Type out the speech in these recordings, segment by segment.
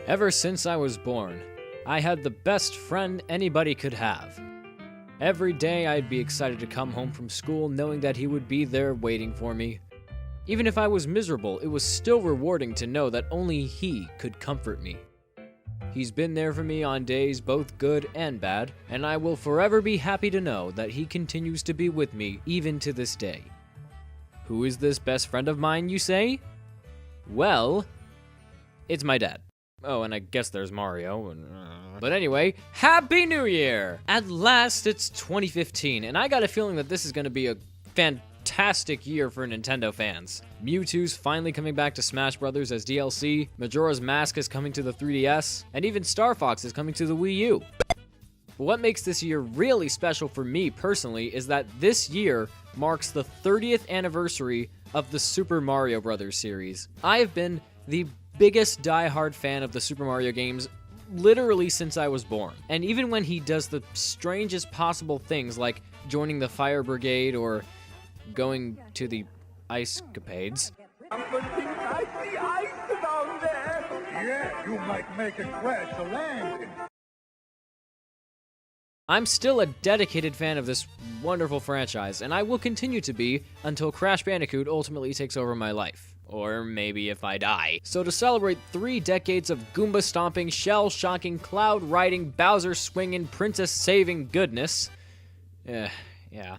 Ever since I was born, I had the best friend anybody could have. Every day I'd be excited to come home from school knowing that he would be there waiting for me. Even if I was miserable, it was still rewarding to know that only he could comfort me. He's been there for me on days both good and bad, and I will forever be happy to know that he continues to be with me even to this day. Who is this best friend of mine, you say? Well, it's my dad. Oh, and I guess there's Mario. But anyway, Happy New Year! At last, it's 2015, and I got a feeling that this is going to be a fantastic year for Nintendo fans. Mewtwo's finally coming back to Smash Bros. As DLC, Majora's Mask is coming to the 3DS, and even Star Fox is coming to the Wii U. But what makes this year really special for me personally is that this year marks the 30th anniversary of the Super Mario Bros. Series. I have been the biggest die-hard fan of the Super Mario games literally since I was born. And even when he does the strangest possible things like joining the Fire Brigade or going to the Ice-capades, Yeah, you might make it crash the landing. I'm still a dedicated fan of this wonderful franchise, and I will continue to be until Crash Bandicoot ultimately takes over my life. Or maybe if I die. So to celebrate 3 decades of Goomba stomping, shell shocking, cloud riding, Bowser swinging, princess saving goodness,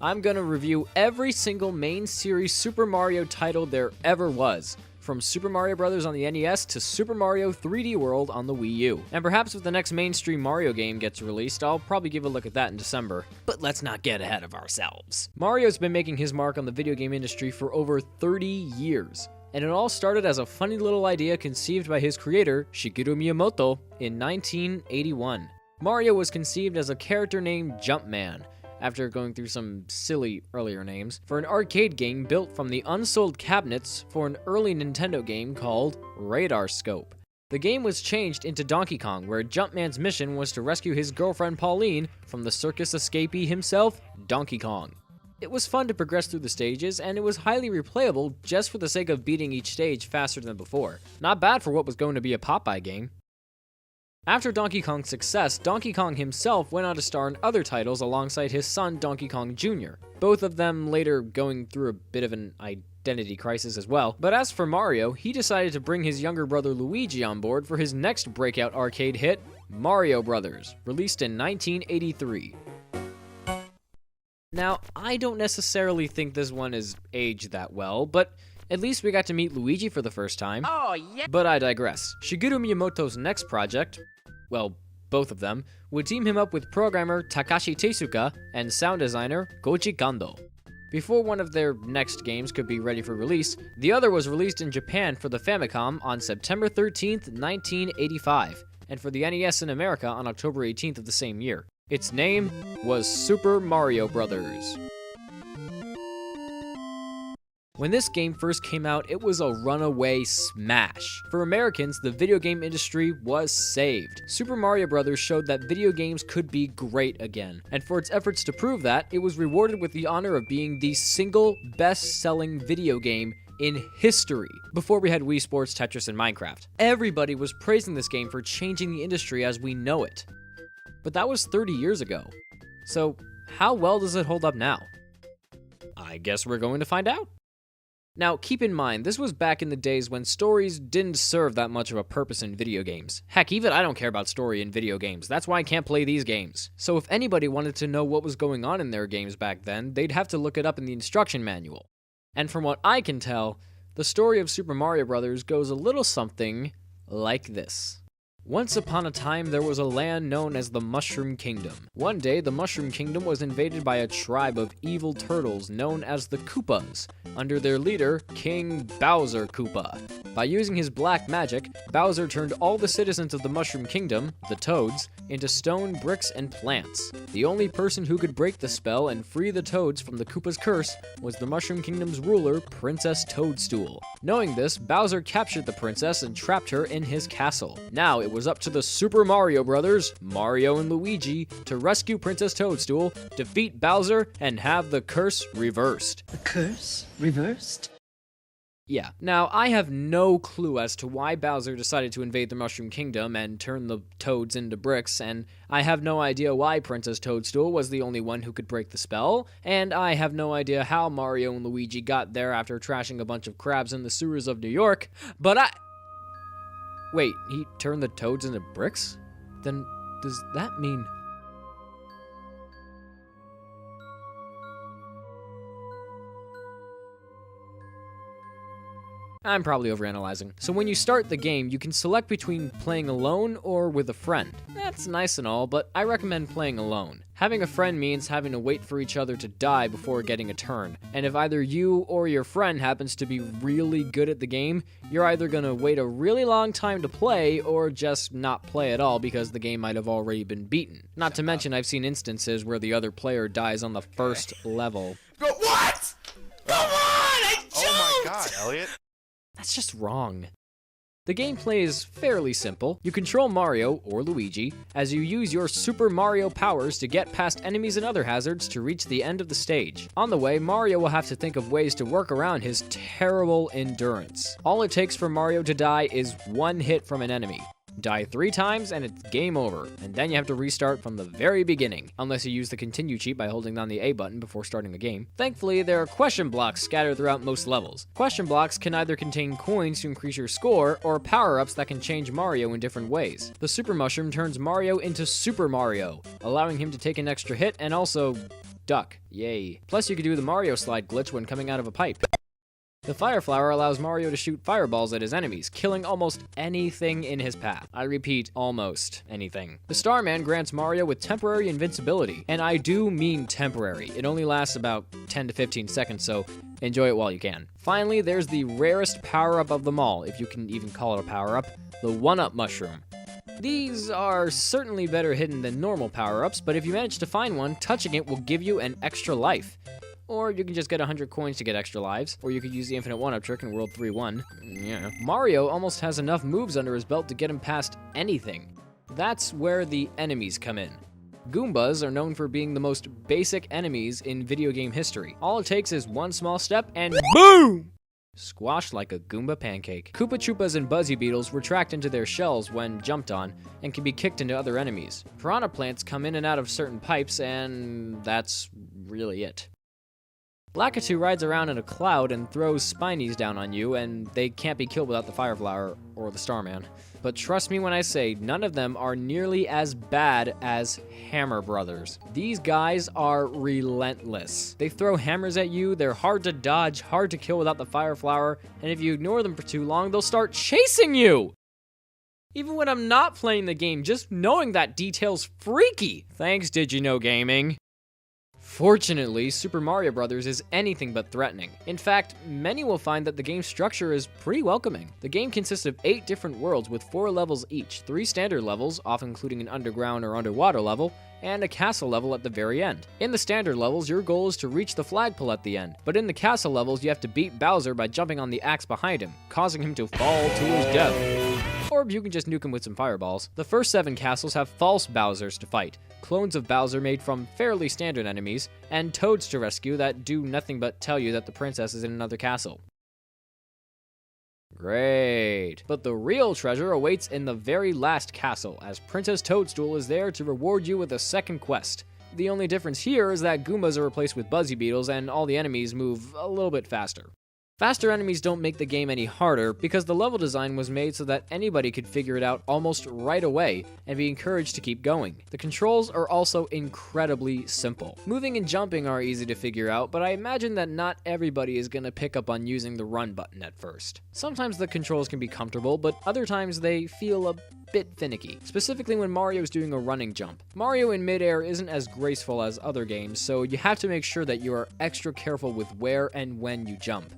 I'm gonna review every single main series Super Mario title there ever was, from Super Mario Bros. On the NES to Super Mario 3D World on the Wii U. And perhaps if the next mainstream Mario game gets released, I'll probably give a look at that in December. But let's not get ahead of ourselves. Mario's been making his mark on the video game industry for over 30 years. And it all started as a funny little idea conceived by his creator, Shigeru Miyamoto, in 1981. Mario was conceived as a character named Jumpman, after going through some silly earlier names, for an arcade game built from the unsold cabinets for an early Nintendo game called Radar Scope. The game was changed into Donkey Kong, where Jumpman's mission was to rescue his girlfriend Pauline from the circus escapee himself, Donkey Kong. It was fun to progress through the stages, and it was highly replayable just for the sake of beating each stage faster than before. Not bad for what was going to be a Popeye game. After Donkey Kong's success, Donkey Kong himself went on to star in other titles alongside his son Donkey Kong Jr., both of them later going through a bit of an identity crisis as well. But as for Mario, he decided to bring his younger brother Luigi on board for his next breakout arcade hit, Mario Bros., released in 1983. Now, I don't necessarily think this one is aged that well, but at least we got to meet Luigi for the first time. Oh, yeah! But I digress. Shigeru Miyamoto's next project, well, both of them, would team him up with programmer Takashi Tezuka and sound designer Koji Kondo. Before one of their next games could be ready for release, the other was released in Japan for the Famicom on September 13th, 1985, and for the NES in America on October 18th of the same year. Its name was Super Mario Bros. When this game first came out, it was a runaway smash. For Americans, the video game industry was saved. Super Mario Bros. Showed that video games could be great again, and for its efforts to prove that, it was rewarded with the honor of being the single best-selling video game in history, before we had Wii Sports, Tetris, and Minecraft. Everybody was praising this game for changing the industry as we know it. But that was 30 years ago. So, how well does it hold up now? I guess we're going to find out. Now, keep in mind, this was back in the days when stories didn't serve that much of a purpose in video games. Heck, even I don't care about story in video games. That's why I can't play these games. So if anybody wanted to know what was going on in their games back then, they'd have to look it up in the instruction manual. And from what I can tell, the story of Super Mario Bros. Goes a little something like this. Once upon a time, there was a land known as the Mushroom Kingdom. One day, the Mushroom Kingdom was invaded by a tribe of evil turtles known as the Koopas, under their leader, King Bowser Koopa. By using his black magic, Bowser turned all the citizens of the Mushroom Kingdom, the Toads, into stone, bricks, and plants. The only person who could break the spell and free the Toads from the Koopa's curse was the Mushroom Kingdom's ruler, Princess Toadstool. Knowing this, Bowser captured the princess and trapped her in his castle. Now it was up to the Super Mario Brothers, Mario and Luigi, to rescue Princess Toadstool, defeat Bowser, and have the curse reversed. The curse reversed? Yeah. Now, I have no clue as to why Bowser decided to invade the Mushroom Kingdom and turn the toads into bricks, and I have no idea why Princess Toadstool was the only one who could break the spell, and I have no idea how Mario and Luigi got there after trashing a bunch of crabs in the sewers of New York, but Wait, he turned the toads into bricks? Then does that mean... I'm probably overanalyzing. So when you start the game, you can select between playing alone or with a friend. That's nice and all, but I recommend playing alone. Having a friend means having to wait for each other to die before getting a turn. And if either you or your friend happens to be really good at the game, you're either gonna wait a really long time to play or just not play at all because the game might have already been beaten. Not to mention I've seen instances where the other player dies on the first level. What? Come on! I jumped! Oh my god, Elliot. That's just wrong. The gameplay is fairly simple. You control Mario, or Luigi, as you use your Super Mario powers to get past enemies and other hazards to reach the end of the stage. On the way, Mario will have to think of ways to work around his terrible endurance. All it takes for Mario to die is one hit from an enemy. Die 3 times and it's game over, and then you have to restart from the very beginning, unless you use the continue cheat by holding down the A button before starting the game. Thankfully, there are question blocks scattered throughout most levels. Question blocks can either contain coins to increase your score, or power-ups that can change Mario in different ways. The Super Mushroom turns Mario into Super Mario, allowing him to take an extra hit and also duck. Yay. Plus you can do the Mario slide glitch when coming out of a pipe. The Fire Flower allows Mario to shoot fireballs at his enemies, killing almost anything in his path. I repeat, almost anything. The Starman grants Mario with temporary invincibility, and I do mean temporary. It only lasts about 10 to 15 seconds, so enjoy it while you can. Finally, there's the rarest power-up of them all, if you can even call it a power-up, the One-Up Mushroom. These are certainly better hidden than normal power-ups, but if you manage to find one, touching it will give you an extra life. Or you can just get 100 coins to get extra lives, or you could use the infinite one-up trick in World 3-1. Yeah. Mario almost has enough moves under his belt to get him past anything. That's where the enemies come in. Goombas are known for being the most basic enemies in video game history. All it takes is one small step and BOOM! Squashed like a Goomba pancake. Koopa Troopas and Buzzy Beetles retract into their shells when jumped on, and can be kicked into other enemies. Piranha plants come in and out of certain pipes, and that's really it. Lakitu rides around in a cloud and throws Spinies down on you, and they can't be killed without the Fire Flower or the Starman. But trust me when I say, none of them are nearly as bad as Hammer Brothers. These guys are relentless. They throw hammers at you, they're hard to dodge, hard to kill without the Fire Flower, and if you ignore them for too long, they'll start chasing you! Even when I'm not playing the game, just knowing that detail's freaky! Thanks, Did You Know Gaming. Fortunately, Super Mario Bros. Is anything but threatening. In fact, many will find that the game's structure is pretty welcoming. The game consists of 8 different worlds with 4 levels each, 3 standard levels, often including an underground or underwater level, and a castle level at the very end. In the standard levels, your goal is to reach the flagpole at the end, but in the castle levels, you have to beat Bowser by jumping on the axe behind him, causing him to fall to his death. Or you can just nuke him with some fireballs. The first 7 castles have false Bowsers to fight, clones of Bowser made from fairly standard enemies, and Toads to rescue that do nothing but tell you that the princess is in another castle. Great. But the real treasure awaits in the very last castle, as Princess Toadstool is there to reward you with a second quest. The only difference here is that Goombas are replaced with Buzzy Beetles and all the enemies move a little bit faster. Faster enemies don't make the game any harder because the level design was made so that anybody could figure it out almost right away and be encouraged to keep going. The controls are also incredibly simple. Moving and jumping are easy to figure out, but I imagine that not everybody is going to pick up on using the run button at first. Sometimes the controls can be comfortable, but other times they feel a bit finicky, specifically when Mario's doing a running jump. Mario in midair isn't as graceful as other games, so you have to make sure that you are extra careful with where and when you jump.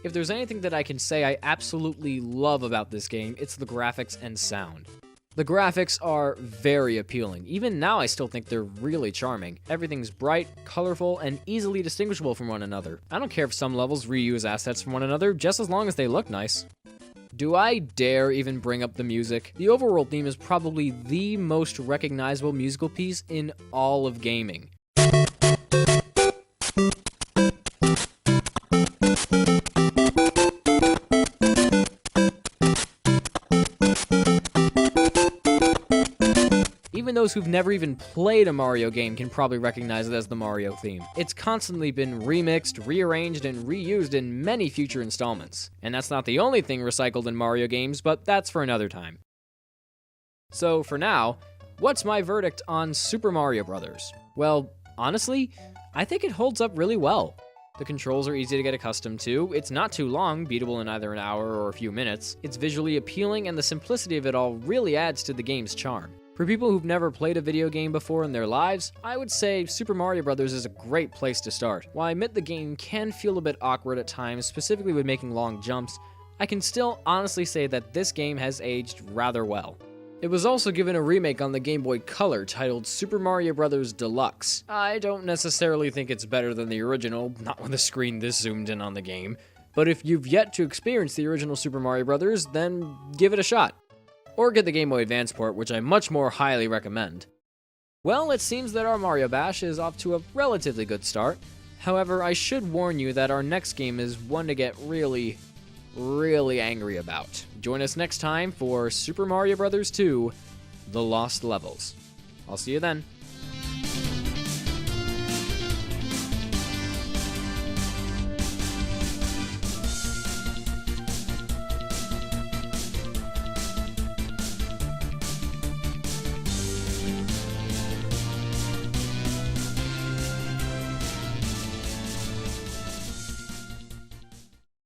If there's anything that I can say I absolutely love about this game, it's the graphics and sound. The graphics are very appealing. Even now I still think they're really charming. Everything's bright, colorful, and easily distinguishable from one another. I don't care if some levels reuse assets from one another, just as long as they look nice. Do I dare even bring up the music? The overworld theme is probably the most recognizable musical piece in all of gaming. even those who've never even played a Mario game can probably recognize it as the Mario theme. It's constantly been remixed, rearranged, and reused in many future installments. And that's not the only thing recycled in Mario games, but that's for another time. So for now, what's my verdict on Super Mario Bros.? Well, honestly, I think it holds up really well. The controls are easy to get accustomed to, it's not too long, beatable in either an hour or a few minutes, it's visually appealing, and the simplicity of it all really adds to the game's charm. For people who've never played a video game before in their lives, I would say Super Mario Bros. Is a great place to start. While I admit the game can feel a bit awkward at times, specifically with making long jumps, I can still honestly say that this game has aged rather well. It was also given a remake on the Game Boy Color titled Super Mario Bros. Deluxe. I don't necessarily think it's better than the original, not with a screen this zoomed in on the game, but if you've yet to experience the original Super Mario Bros., then give it a shot. Or get the Game Boy Advance port, which I much more highly recommend. Well, it seems that our Mario Bash is off to a relatively good start. However, I should warn you that our next game is one to get really angry about. Join us next time for Super Mario Bros. 2: The Lost Levels. I'll see you then.